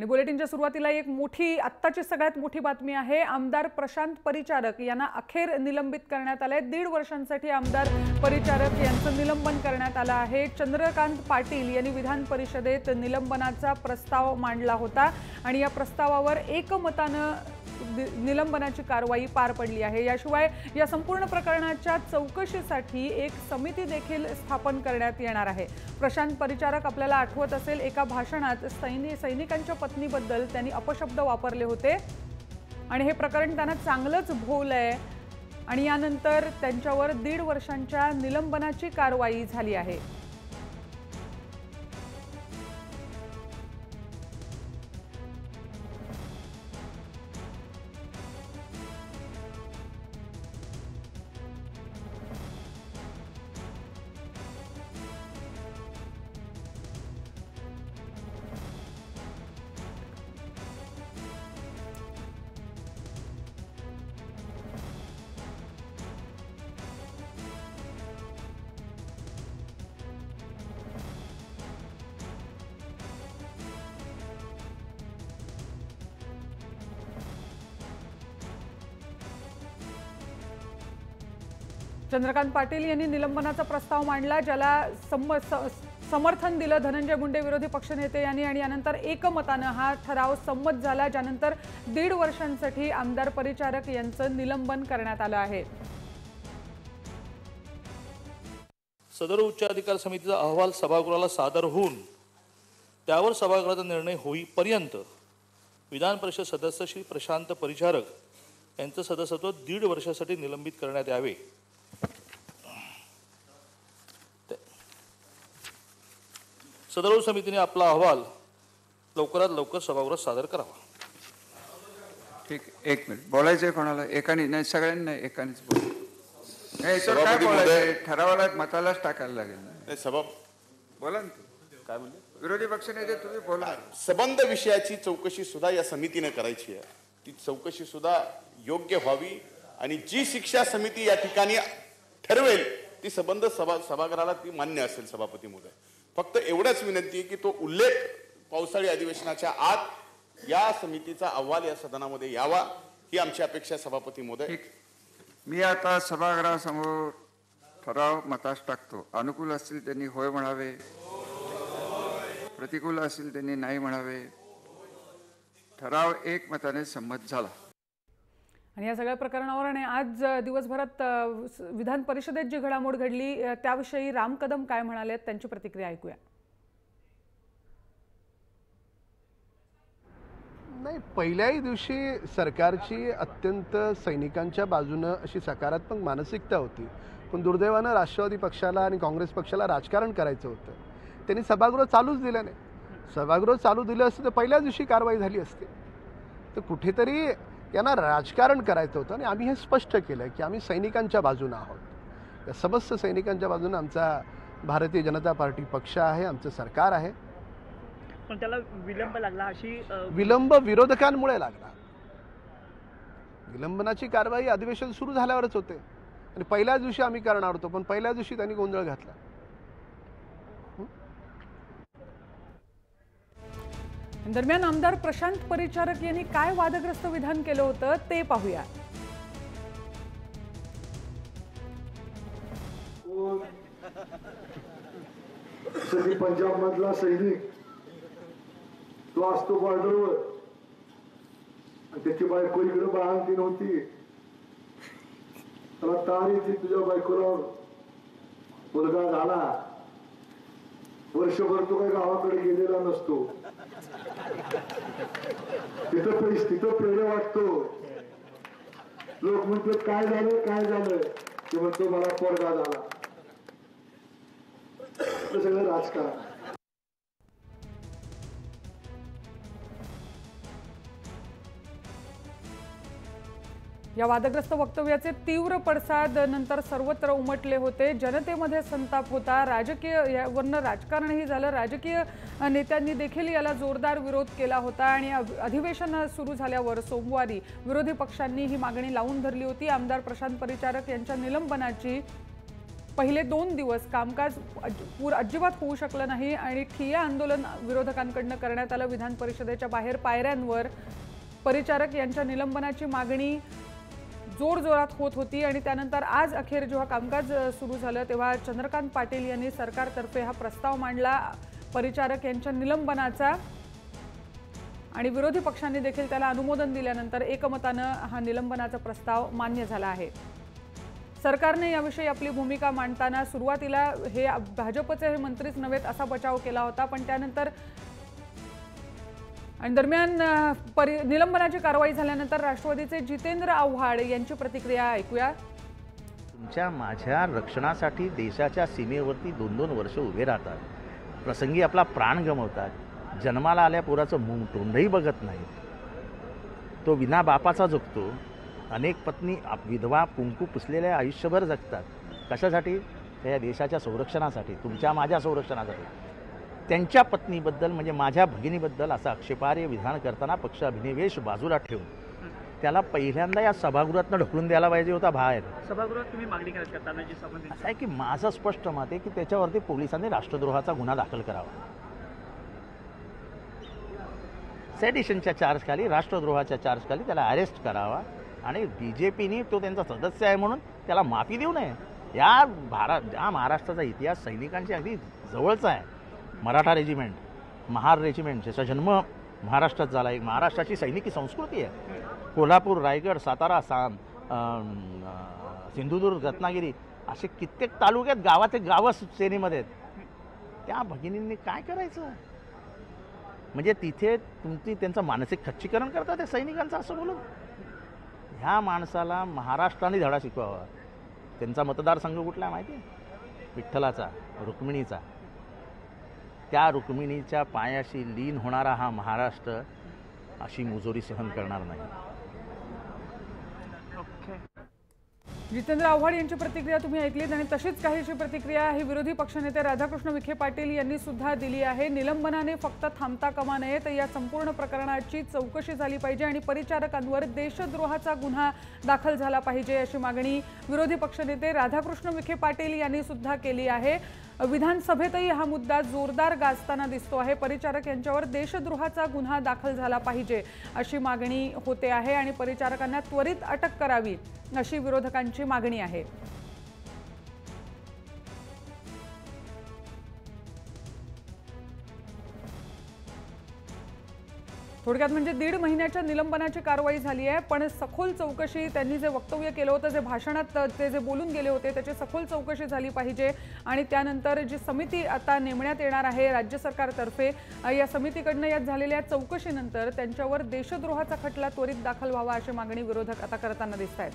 आणि बुलेटिनच्या सुरुवातीला एक मोठी आत्ताची सगळ्यात मोठी बातमी आहे। आमदार प्रशांत परिचारक यांना अखेर निलंबित करण्यात आले। 1.5 वर्षांसाठी आमदार परिचारक यांचं निलंबन करण्यात आलं आहे। चंद्रकांत पाटील यांनी विधान परिषदेत निलंबनाचा प्रस्ताव मांडला होता आणि या प्रस्तावावर एकमतानं निलंबनाची कारवाई पार पडली आहे। याशिवाय या संपूर्ण प्रकरणाच्या चौकशीसाठी एक समिती देखील स्थापन करण्यात येणार आहे। प्रशांत परिचारक आपल्याला आठवत असेल, एका भाषणात सैनिकांच्या पत्नीबद्दल त्यांनी अपशब्द वापरले होते आणि हे प्रकरण त्यांना चांगलंच भोवलंय आणि यानंतर त्यांच्यावर 1.5 वर्षांच्या निलंबनाची कारवाई झाली आहे। चंद्रकांत पाटील यांनी निलंबनाचा प्रस्ताव मांडला, ज्याला समर्थन दिलं धनंजय मुंडे विरोधी पक्षनेते यांनी आणि यानंतर एकमतानं हा ठराव संमत झाला, ज्यानंतर 1.5 वर्षांसाठी आमदार परिचारक यांचं निलंबन करण्यात आलं आहे। सदर उच्चाधिकार समितीचा अहवाल सभागृहाला सादर होऊन त्यावर सभागृहाचा निर्णय होईपर्यंत विधान परिषद सदस्य श्री प्रशांत परिचारक यांचं सदस्यत्व 1.5 वर्षासाठी निलंबित करण्यात यावे। सदर समितीने आपला अहवाल लवकरात लवकर सभागृहात सादर करावा। ठीक, 1 मिनिट बोलायचंय कोणाला? एकाने नाही, सगळ्यांनी नाही, एकानेच काय बोलायचंय? ठरावाला मतालाच टाकायला लागेल ना। सभा बोला ना, काय बोलले विरोधी पक्षनेते तुम्ही बोला। संबंध विषयाची चौकशी सुद्धा या समितीने करायची आहे। ती चौकशी सुद्धा योग्य व्हावी आणि जी शिक्षा समिती या ठिकाणी ठरवेल ती संबंध सभागृहाला ती मान्य असेल। सभापती महोदय, फक्त एवढंच विनंती आहे की तो उल्लेख पावसाळी अधिवेशनाच्या आत या समितीचा अहवाल या सदनामध्ये यावा, ही आमची अपेक्षा। सभापती महोदय, मी आता सभागृहासमोर ठराव मतास टाकतो। अनुकूल असतील त्यांनी होय म्हणावे, प्रतिकूल असतील त्यांनी नाही म्हणावे। ठराव एकमताने संमत झाला। आणि या सगळ्या प्रकरणावर आणि आज दिवसभरात विधान परिषदेत जी घडामोड घडली त्याविषयी राम कदम काय म्हणाले, त्यांची प्रतिक्रिया ऐकूया। नाही, पहिल्याही दिवशी सरकारची अत्यंत सैनिकांच्या बाजूनं अशी सकारात्मक मानसिकता होती, पण दुर्दैवानं राष्ट्रवादी पक्षाला आणि काँग्रेस पक्षाला राजकारण करायचं होतं। त्यांनी सभागृह चालूच दिलं नाही। सभागृह चालू दिलं असतं तर पहिल्याच दिवशी कारवाई झाली असती। तर कुठेतरी यांना राजकारण करायचं होतं आणि आम्ही हे स्पष्ट केलं की आम्ही सैनिकांच्या बाजूने आहोत। या समस्त सैनिकांच्या बाजूने आमचा भारतीय जनता पार्टी पक्ष आहे, आमचं सरकार आहे। पण त्याला विलंब लागला, अशी विलंब विरोधकांमुळे लागला। विलंबनाची कारवाई अधिवेशन सुरू झाल्यावरच होते आणि पहिल्याच दिवशी आम्ही करणार होतो, पण पहिल्याच दिवशी त्यांनी गोंधळ घातला। दरम्यान आमदार प्रशांत परिचारक यांनी काय वादग्रस्त विधान केलं होतं ते पाहूया। पंजाब मधला सैनिक तो असतो बॉर्डरवर आणि त्याची बायको इकडे बाळंतीन होती, त्याला तार येते, तुझ्या बायकोला मुलगा झाला, वर्षभर तो काही गावाकडे गेलेला नसतो, तिथं पेढे वाटतो, लोक म्हणतात काय झालं, ते म्हणतो मला पोरगा झाला। सगळं राजकारण। या वादग्रस्त वक्तव्याचे तीव्र पडसाद नंतर सर्वत्र उमटले होते। जनतेमध्ये संताप होता, राजकीय वरनं राजकारणही झालं। राजकीय नेत्यांनी देखील याला जोरदार विरोध केला होता आणि अधिवेशन सुरू झाल्यावर सोमवारी विरोधी पक्षांनी ही मागणी लावून धरली होती। आमदार प्रशांत परिचारक यांच्या निलंबनाची पहिले 2 दिवस कामकाज अजिबात होऊ शकलं नाही आणि ठिय्या आंदोलन विरोधकांकडून करण्यात आलं। विधान परिषदेच्या बाहेर पायऱ्यांवर परिचारक यांच्या निलंबनाची मागणी जोरजोरात होत होती आणि त्यानंतर आज अखेर जेव्हा कामकाज सुरू झालं तेव्हा चंद्रकांत पाटील यांनी सरकारतर्फे हा प्रस्ताव मांडला परिचारक यांच्या निलंबनाचा आणि विरोधी पक्षांनी देखील त्याला अनुमोदन दिल्यानंतर एकमतानं हा निलंबनाचा प्रस्ताव मान्य झाला आहे। सरकारने याविषयी आपली भूमिका मांडताना सुरुवातीला हे भाजपचे हे मंत्रीच नव्हेत असा बचाव केला होता, पण त्यानंतर आणि दरम्यान निलंबनाची कारवाई झाल्यानंतर राष्ट्रवादीचे जितेंद्र आव्हाड यांची प्रतिक्रिया ऐकूया। तुमच्या माझ्या रक्षणासाठी देशाच्या सीमेवरती 2-2 वर्ष उभे राहतात, प्रसंगी आपला प्राण गमावतात, जन्माला आल्या पोराचं तोंडही बघत नाहीत, तो विना बापाचा जगतो, अनेक पत्नी विधवा कुंकू पुसलेल्या आयुष्यभर जगतात, कशासाठी? त्या देशाच्या संरक्षणासाठी, तुमच्या माझ्या संरक्षणासाठी। त्यांच्या पत्नीबद्दल म्हणजे माझ्या भगिनीबद्दल असं आक्षेपार्ह विधान करताना पक्ष अभिनिवेश बाजूला ठेवून त्याला पहिल्यांदा या सभागृहातनं ढकलून द्यायला पाहिजे होता बाहेर। सभागृहात तुम्ही मागणी करताना जी संबंधित असं आहे की माझं स्पष्ट मत आहे की त्याच्यावरती पोलिसांनी राष्ट्रद्रोहाचा गुन्हा दाखल करावा, सेडिशनच्या चार्जखाली, राष्ट्रद्रोहाच्या चार्जखाली त्याला अरेस्ट करावा आणि बीजेपीने तो त्यांचा सदस्य आहे म्हणून त्याला माफी देऊ नये। या महाराष्ट्राचा इतिहास सैनिकांच्या अगदी जवळचा आहे। मराठा रेजिमेंट, महार रेजिमेंट ज्याचा जन्म महाराष्ट्रात झाला, एक महाराष्ट्राची सैनिकी संस्कृती आहे। कोल्हापूर, रायगड, सातारा, सिंधुदुर्ग, रत्नागिरी असे कित्येक तालुक्यात गावाचे गावं सेनेमध्ये आहेत। त्या भगिनींनी काय करायचं? म्हणजे तिथे तुमची त्यांचं मानसिक खच्चीकरण करतात त्या सैनिकांचं असं बोलून। ह्या माणसाला महाराष्ट्राने धडा शिकवावा। त्यांचा मतदारसंघ कुठला माहिती आहे? विठ्ठलाचा, रुक्मिणीचा। त्या रुक्मिणीच्या पायाशी लीन होणारा हा महाराष्ट्र अशी मुजोरी सहन करणार नाही। जितेंद्र आव्हाड यांची प्रतिक्रिया तुम्ही ऐकलीत आणि तशीच काहीशी प्रतिक्रिया ही विरोधी पक्षनेते राधाकृष्ण विखे पाटील यांनी सुद्धा दिली आहे। निलंबनाने फक्त थांबता कामा नये, तर या संपूर्ण प्रकरणाची चौकशी झाली पाहिजे आणि परिचारकांवर देशद्रोहाचा गुन्हा दाखल झाला पाहिजे अशी मागणी विरोधी पक्षनेते राधाकृष्ण विखे पाटील यांनी सुद्धा केली आहे। विधानसभेतही हा मुद्दा जोरदार गाजताना दिसतो आहे। परिचारक यांच्यावर देशद्रोहाचा गुन्हा दाखल झाला पाहिजे अशी मागणी होते आहे आणि परिचारकांना त्वरित अटक करावी अशी विरोधकांची मागणी आहे। थोडक्यात म्हणजे 1.5 महिन्याच्या निलंबनाची कारवाई झाली आहे, पण सखोल चौकशी त्यांनी जे वक्तव्य केलं होतं, जे भाषणात ते जे बोलून गेले होते त्याची सखोल चौकशी झाली पाहिजे आणि त्यानंतर जी समिती आता नेमण्यात येणार आहे राज्य सरकारतर्फे, या समितीकडनं यात झालेल्या चौकशीनंतर त्यांच्यावर देशद्रोहाचा खटला त्वरित दाखल व्हावा अशी मागणी विरोधक आता करताना दिसत आहेत।